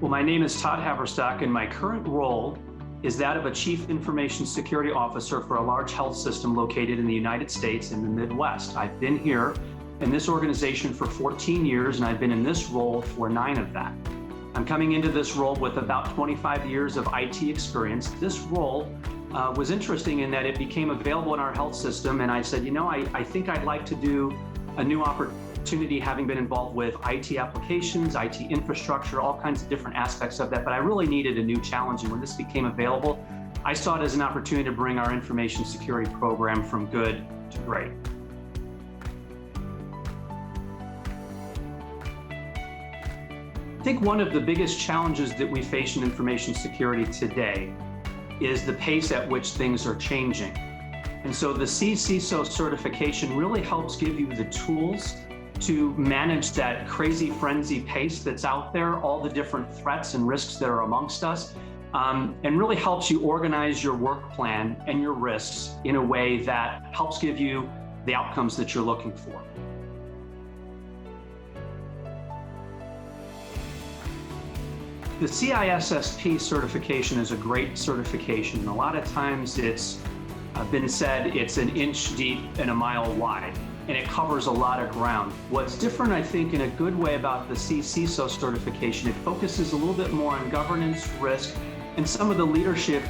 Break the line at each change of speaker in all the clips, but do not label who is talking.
Well, my name is Todd Haverstock, and my current role is that of a Chief Information Security Officer for a large health system located in the United States in the Midwest. I've been here in this organization for 14 years, and I've been in this role for 9 of that. I'm coming into this role with about 25 years of IT experience. This role was interesting in that it became available in our health system, and I said, I think I'd like to do a new opportunity, having been involved with IT applications, IT infrastructure, all kinds of different aspects of that, but I really needed a new challenge. And when this became available, I saw it as an opportunity to bring our information security program from good to great. I think one of the biggest challenges that we face in information security today is the pace at which things are changing. And so the CCISO certification really helps give you the tools to manage that crazy frenzy pace that's out there, all the different threats and risks that are amongst us, and really helps you organize your work plan and your risks in a way that helps give you the outcomes that you're looking for. The CISSP certification is a great certification, and a lot of times it's been said it's an inch deep and a mile wide, and it covers a lot of ground. What's different, I think, in a good way about the CCISO certification, it focuses a little bit more on governance, risk, and some of the leadership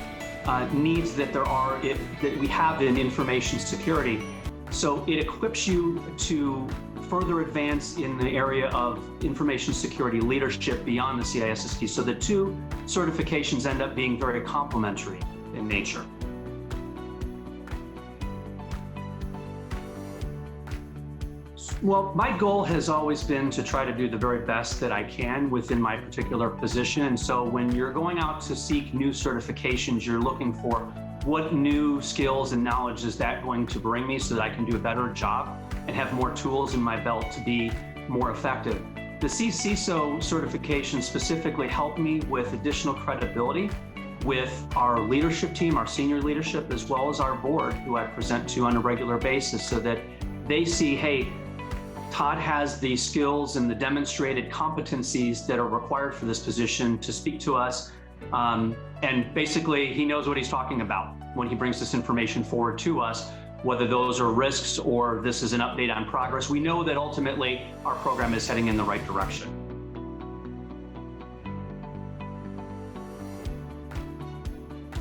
needs that that we have in information security. So it equips you to further advance in the area of information security leadership beyond the CISSP. So the two certifications end up being very complementary in nature. Well, my goal has always been to try to do the very best that I can within my particular position. And so when you're going out to seek new certifications, you're looking for what new skills and knowledge is that going to bring me so that I can do a better job and have more tools in my belt to be more effective. The CCISO certification specifically helped me with additional credibility with our leadership team, our senior leadership, as well as our board, who I present to on a regular basis, so that they see, hey, Todd has the skills and the demonstrated competencies that are required for this position to speak to us. And basically, he knows what he's talking about when he brings this information forward to us, whether those are risks or this is an update on progress. We know that ultimately our program is heading in the right direction.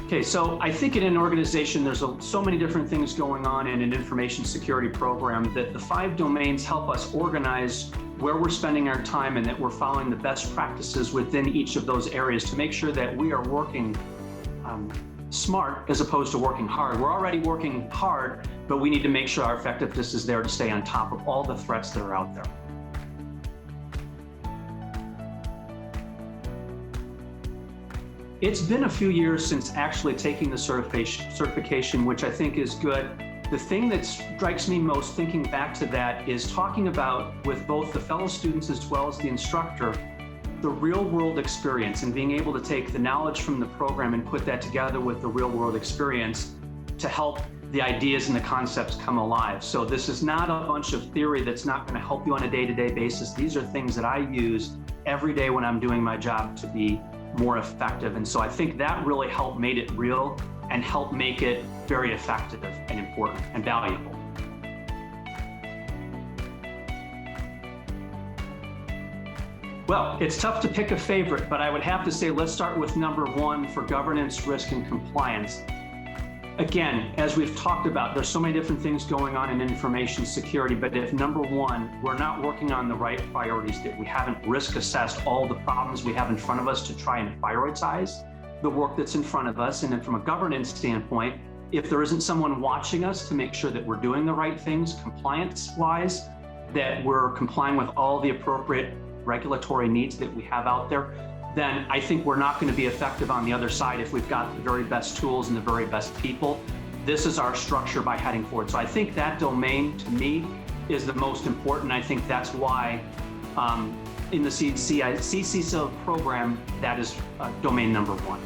Okay, so I think in an organization, there's so many different things going on in an information security program that the 5 domains help us organize where we're spending our time and that we're following the best practices within each of those areas to make sure that we are working smart as opposed to working hard. We're already working hard, but we need to make sure our effectiveness is there to stay on top of all the threats that are out there. It's been a few years since actually taking the certification, which I think is good. The thing that strikes me most thinking back to that is talking about, with both the fellow students as well as the instructor, the real world experience and being able to take the knowledge from the program and put that together with the real world experience to help the ideas and the concepts come alive. So this is not a bunch of theory that's not going to help you on a day-to-day basis. These are things that I use every day when I'm doing my job to be more effective. And so I think that really helped made it real and helped make it very effective and important and valuable. Well, it's tough to pick a favorite, but I would have to say let's start with number 1 for governance, risk, and compliance. Again, as we've talked about, there's so many different things going on in information security, but if number 1, we're not working on the right priorities, that we haven't risk assessed all the problems we have in front of us to try and prioritize the work that's in front of us, and then from a governance standpoint, if there isn't someone watching us to make sure that we're doing the right things compliance-wise, that we're complying with all the appropriate regulatory needs that we have out there, then I think we're not going to be effective on the other side if we've got the very best tools and the very best people. This is our structure by heading forward. So I think that domain, to me, is the most important. I think that's why in the CCISO program, that is domain number 1.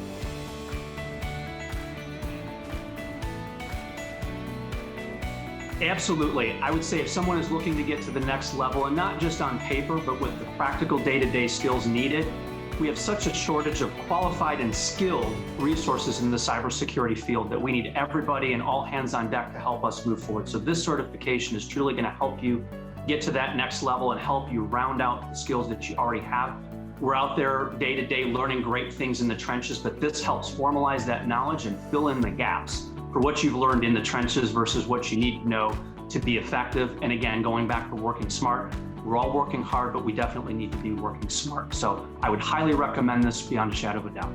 Absolutely. I would say if someone is looking to get to the next level, and not just on paper, but with the practical day-to-day skills needed, We have such a shortage of qualified and skilled resources in the cybersecurity field that we need everybody and all hands on deck to help us move forward. So this certification is truly going to help you get to that next level and help you round out the skills that you already have. We're out there day to day learning great things in the trenches, but this helps formalize that knowledge and fill in the gaps for what you've learned in the trenches versus what you need to know to be effective. And again, going back to working smart, we're all working hard, but we definitely need to be working smart. So I would highly recommend this beyond a shadow of a doubt.